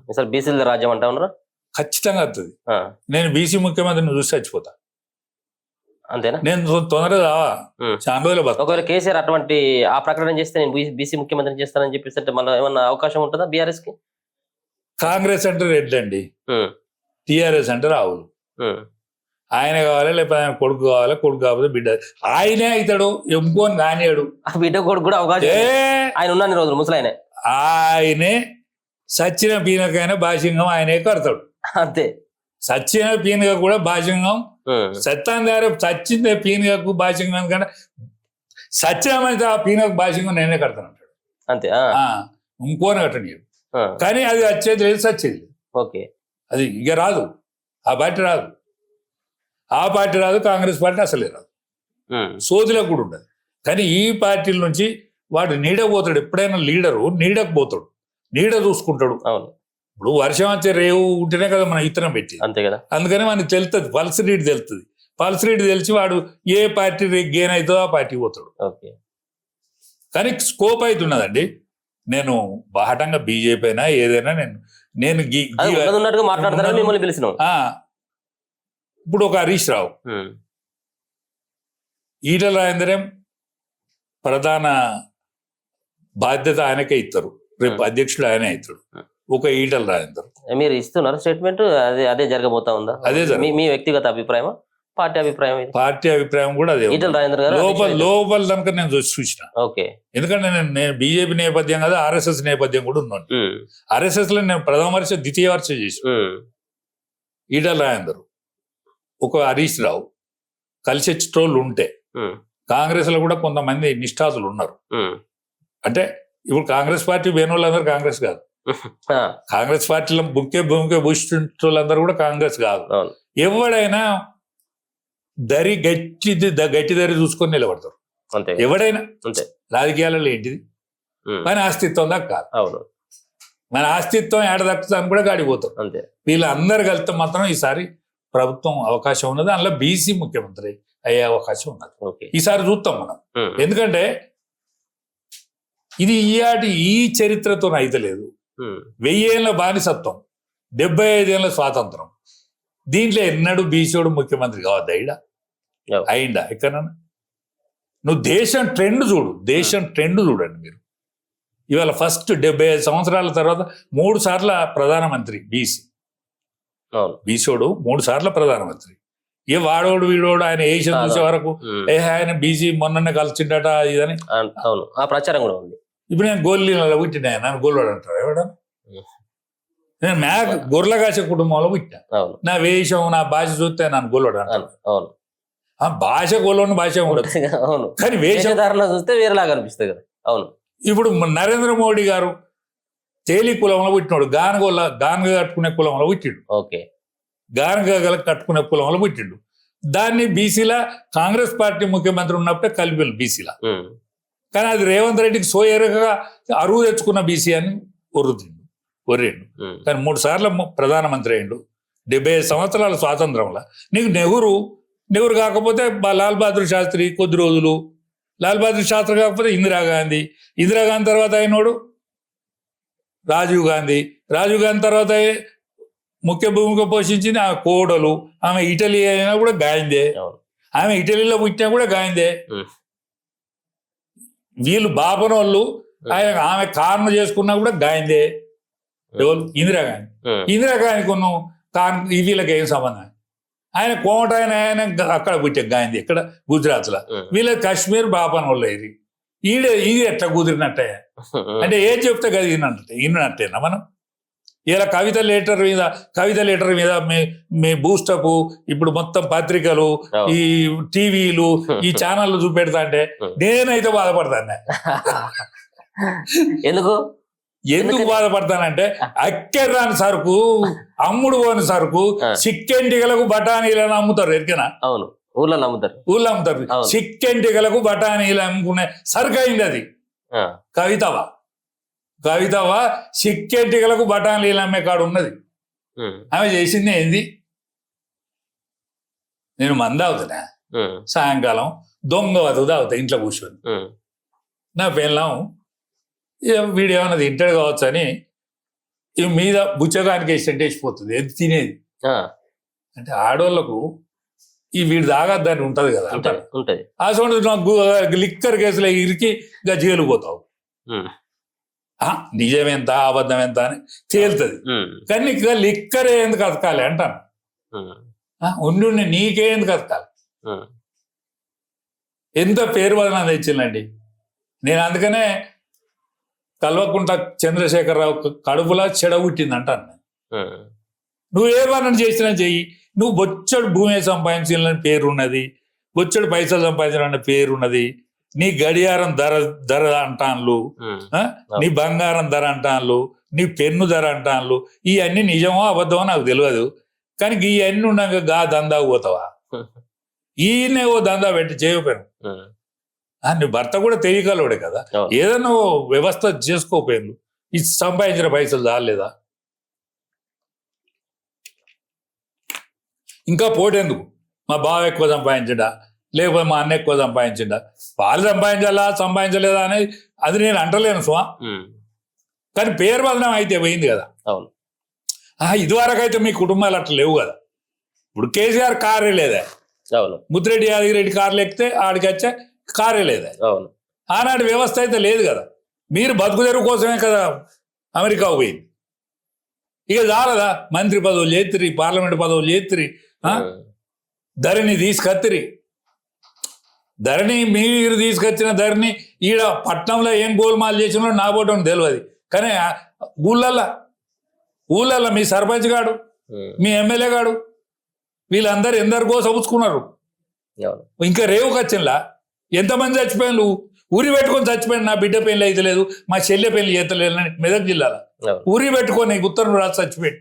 అసలు బీసీల రాజ్యం అంటా ఉన్నారా? ఖచ్చితంగా వస్తుంది. నేను బీసీ ముఖ్యమంత్రిని చూసి చచ్చిపోతా. అంతేనా? నేను తొందరగా రావా, చాలా రోజులు బతుకుతా. ఒకవేళ కేసీఆర్ అటువంటి ఆ ప్రకటన చేస్తే నేను బీసీ ముఖ్యమంత్రిని చేస్తానని చెప్పేసి అంటే మళ్ళీ ఏమన్నా అవకాశం ఉంటుందా బీఆర్ఎస్ కి? కాంగ్రెస్ అంటే రెడ్లండి, టీఆర్ఎస్ అంటే రావులు. ఆయన కావాలి, లేకపోతే ఆయన కొడుకు కావాలి, కొడుకు కాకపోతే బిడ్డ. ఆయనే అవుతాడు, ఎంపుకొని కానియాడు. ఆ బిడ్డ కొడుకు కూడా అవకాశం ఆయన ఉన్న రోజులు ముసలాయనే. ఆయనే సచ్చిన పీనకైనా భాషింగం ఆయనే కడతాడు. అంతే. సచ్చిన పీనక కూడా భాషింగం, సత్తాన్ దారి సచ్చిందే పీనకకు భాషింగం కన్నా సత్యమైతే ఆ పీనకు భాషింగం నేనే కడతాను అంటాడు. అంతే. ఇంకోని కట్టనీయడు. కానీ అది వచ్చేది లేదు, సచ్చేది. ఓకే. అది ఇక రాదు, ఆ పార్టీ రాదు, ఆ పార్టీ రాదు, కాంగ్రెస్ పార్టీ అసలే రాదు, సోదిలో కూడా ఉండదు. కానీ ఈ పార్టీల నుంచి వాడు నీడపోతాడు. ఎప్పుడైనా లీడరు నీడకు పోతాడు, నీడ చూసుకుంటాడు. ఇప్పుడు వర్షం వచ్చే రేవు ఉంటేనే కదా మనం ఇత్తనం పెట్టి, అంతే కదా. అందుకని మనకి తెలుస్తుంది, పల్స్ రీడ్ తెలుస్తుంది. పల్స్ రీడ్ తెలిసి వాడు ఏ పార్టీ గెయిన్ అవుతుందో ఆ పార్టీ పోతాడు. కానీ స్కోప్ అవుతున్నదండి. నేను బాహటంగా బీజేపీ అయినా ఏదైనా నేను ఇప్పుడు ఒక హరీష్ రావు, ఈటల రాజేందర్ ప్రధాన బాధ్యత ఆయనకే ఇస్తారు, రేపు అధ్యక్షుడు ఆయనే అవుతాడు. ఒక ఈటల రాజేందర్ మీరు ఇస్తున్నారు స్టేట్మెంట్, అదే జరగబోతా ఉందా? అదే మీ వ్యక్తిగత అభిప్రాయం, పార్టీ అభిప్రాయం? పార్టీ అభిప్రాయం కూడా అదే. ఈటల రాజేందర్ గారు లోపల కనుక నేను చూసిన. ఓకే. ఎందుకంటే నేను బీజేపీ నేపథ్యం కదా, ఆర్ఎస్ఎస్ నేపథ్యం కూడా ఉన్నాను. ఆర్ఎస్ఎస్ లో నేను ప్రథమ వర్ష ద్వితీయ వర్ష చేసి ఈటల రాజేందర్, ఒక హరీష్ రావు కలిసి వచ్చేటోళ్ళు ఉంటే, కాంగ్రెస్ లో కూడా కొంతమంది నిష్ఠాతులు ఉన్నారు. అంటే ఇప్పుడు కాంగ్రెస్ పార్టీ పోయిన వాళ్ళందరూ కాంగ్రెస్ కాదు, కాంగ్రెస్ పార్టీలో బుక్కే భూషించేటోళ్ళందరూ కూడా కాంగ్రెస్ కాదు. ఎవడైనా గట్టి దరి చూసుకొని నిలబడతారు. ఎవడైనా రాజకీయాలలో ఏంటిది మన అస్తిత్వం దాకా కాదు, మన అస్తిత్వం ఏడ దక్కుతాను కూడా గాడిపోతాం. వీళ్ళందరు కలిస్తే మాత్రం ఈసారి ప్రభుత్వం అవకాశం ఉన్నది, అందులో బీసీ ముఖ్యమంత్రి అయ్యే అవకాశం ఉన్నది. ఈసారి చూస్తాం మనం. ఎందుకంటే ఇది ఈ చరిత్రతో అయితలేదు. 1000 ఏళ్ళ బానిసత్వం, 75 ఏళ్ళ స్వాతంత్రం, దీంట్లో ఎన్నడూ బీసీడు ముఖ్యమంత్రి కావద్దా? అయిందా ఎక్కడన్నా? నువ్వు దేశం ట్రెండ్ చూడు, దేశం ట్రెండ్ చూడండి మీరు. ఇవాళ ఫస్ట్ 75 సంవత్సరాల తర్వాత 3 సార్ల ప్రధానమంత్రి బీసీడు 3 సార్ల ప్రధానమంత్రి. ఏ వాడోడు వీడోడు ఆయన ఏషియా చూసే వరకు ఆయన బీసీ మొన్ననే కలిసిండట ఇదని ప్రచారం కూడా ఉంది. ఇప్పుడు నేను గోల్లీలో పుట్టినా, నన్ను గోల్లోడు అంటారు ఎవడ? నేను గొర్రెల కాసే కుటుంబంలో పుట్టినా. నా వేషం నా భాష చూస్తే నన్ను గోల్లోడు అంటారు. భాష గోల్లోని భాష ఉండదు, కానీ వేషధారణ చూస్తే వేరేలాగా అనిపిస్తుంది కదా. అవును. ఇప్పుడు నరేంద్ర మోడీ గారు తేలి కులంలో పుట్టినాడు, గానగ కట్టుకునే కులంలో పుట్టిండు. ఓకే. గానగ కట్టుకునే కులంలో పుట్టిండు. దాన్ని బీసీలా కాంగ్రెస్ పార్టీ ముఖ్యమంత్రి ఉన్నప్పుడే కలిపి బీసీలా. కానీ అది రేవంత్ రెడ్డికి సోయరగా అరువు తెచ్చుకున్న బీసీ అని ఒర్రిండు. కానీ 3 సార్లు ప్రధానమంత్రి అయిండు. 75 సంవత్సరాల స్వాతంత్రంలో నీకు నెహ్రూ కాకపోతే లాల్ బహదూర్ శాస్త్రి కొద్ది రోజులు, లాల్ బహదూర్ శాస్త్రి కాకపోతే ఇందిరాగాంధీ తర్వాత అయినోడు రాజీవ్ గాంధీ తర్వాత ముఖ్య భూమిక పోషించింది ఆ కోడలు. ఆమె ఇటలీ అయినా కూడా గాయందే, ఆమె ఇటలీలో పుట్టినా కూడా గాయందే. వీళ్ళు బాపనోళ్ళు, ఆమె కారణం చేసుకున్నా కూడా గాయందే. ఎవరు? ఇందిరాగాంధీ కొన్న వీళ్ళకి ఏం సంబంధం? ఆయన కోమట ఆయన అక్కడ పుట్టే గాయంది, ఇక్కడ గుజరాత్ లో. వీళ్ళ కాశ్మీర్ బాపనోళ్ళు ఇది ఎట్లా కుదిరినట్టే అంటే ఏం చెప్తే కదా ఇన్నట్టేనా మనం? ఇలా కవిత లెటర్ మీద మీ బూస్టప్ ఇప్పుడు మొత్తం పత్రికలు, ఈ టీవీలు, ఈ ఛానళ్ళు చూపెడతా అంటే నేనైతే బాధపడతాను. ఎందుకు బాధపడతానంటే అక్కెరాని సరుకు, అమ్ముడు పోని సరుకు చిక్కెంటిగలకు బఠానీలను అమ్ముతారు. ఎరికేనా? అవును, ఊళ్ళో అమ్ముతారు. చిక్కెంటిగలకు బఠానీలు అమ్ముకునే సరుకు అయింది అది. కవితవా చిక్కెంటిగలకు బఠానీలు అమ్మే కాడు ఉన్నది. ఆమె చేసింది ఏంది? నేను మందావుతున్నా, సాయంకాలం దొంగ తాగుతా ఇంట్లో కూర్చొని. నా పెళ్ళాం వీడు ఏమన్నా తింటాడు కావచ్చు అని ఇవి మీద బుచ్చగానికి వేసినట్టు వేసిపోతుంది ఏది తినేది. అంటే ఆడోళ్లకు ఈ వీడు తాగద్దని ఉంటది కదా అంటారు. ఉంటది. ఆ సౌండ్ లిక్కర్ కేసులో ఇరికి ఇంకా జైలు పోతావు. నిజం ఎంత అబద్ధం ఎంత అని తేలుతుంది. కానీ ఇక లిక్కరే ఎందుకు అతకాలి అంటాను. ఉండి నీకే ఎందుకు అతకాలి? ఎంత పేరు వదన తెచ్చిందండి. నేను అందుకనే కల్వకుంట్ల చంద్రశేఖరరావు కడుపులా చెడబుట్టింది అంటాను. నువ్వేమన్నా చేసినా చెయ్యి, నువ్వు బొచ్చడు భూమి సంపాదించాలని పేరున్నది, బొచ్చడు పైసలు సంపాదించాలన్న పేరున్నది, నీ గడియారం ధర అంటాన్లు, నీ బంగారం ధర అంటాన్లు, నీ పెన్ను ధర అంటాన్లు. ఇవన్నీ నిజమో అబద్ధమో నాకు తెలియదు. కానీ ఇవన్నీ ఉండగా గా దందాకు పోతావా? ఈయనే ఓ దందా పెట్టి చేయకపోయాను. నీ భర్త కూడా తెలియగలవాడే కదా, ఏదైనా వ్యవస్థ చేసుకోపోయాను. ఇది సంపాదించిన పైసలు చాలేదా? ఇంకా పోటేందుకు? మా బావ ఎక్కువ సంపాదించడా, లేకపోతే మా అన్న ఎక్కువ సంపాదించడా, వాళ్ళు సంపాదించలేదా అనేది అది నేను అంటలేను స్వా. కానీ పేరు బదనం అయితే పోయింది కదా. ఇదివరకు అయితే మీ కుటుంబాలు అట్లా లేవు కదా. ఇప్పుడు కేసీఆర్ కారే లేదా, ముద్రెడ్డి యాదగిరెడ్డి కార్లు ఎక్కితే ఆడికి వచ్చే కారే లేదా. ఆనాటి వ్యవస్థ అయితే లేదు కదా. మీరు బతుకు తెరువు కోసమే కదా అమెరికాకు పోయింది. ఇక చాలదా? మంత్రి పదవులు చేతిరి, పార్లమెంట్ పదవులు చేతిరి, ధరణి తీసుకొత్తిరి. ధరణి మీరు తీసుకొచ్చిన ధరణి ఈడ పట్నంలో ఏం గోల్మాలు చేసినో నా పోవటం తెలియదు. కానీ ఊళ్ళల్లో మీ సర్పంచ్ గాడు, మీ ఎమ్మెల్యే గాడు, వీళ్ళందరూ ఎందరికో సపుచ్చుకున్నారు. ఇంకా రేవు కచ్చిన్లా ఎంతమంది చచ్చిపోయాను, ఊరి పెట్టుకొని చచ్చిపోయాను. నా బిడ్డ పెళ్లి అయితే లేదు, మా చెల్లె పెళ్లి చేతలేదు అని మెదక్ జిల్లాలో ఊరి పెట్టుకొని ఉత్తరం రాసి చచ్చిపోయాడు.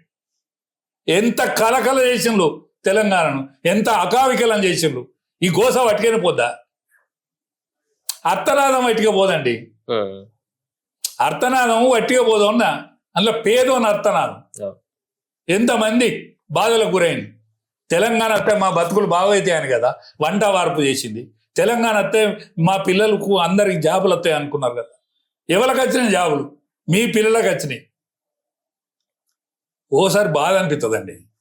ఎంత కలకల చేసిండ్రు తెలంగాణను, ఎంత అకావికలం చేసిండ్రు. ఈ గోస వట్టికనే పోద్దా? అర్థనాదం వట్టిగా పోదండి. అర్థనాదం వట్టిగా పోదా? అందులో పేదో అని అర్థనాదం. ఎంతమంది బాధలకు గురైంది. తెలంగాణ అత్తే మా బతుకులు బాగైతాయని కదా వంట వార్పు చేసింది. తెలంగాణ అత్తే మా పిల్లలకు అందరికి జాబులు వస్తాయి అనుకున్నారు కదా. ఎవరికి వచ్చినాయి జాబులు? మీ పిల్లలకు వచ్చినాయి. ఓసారి బాధ అనిపిస్తుందండి.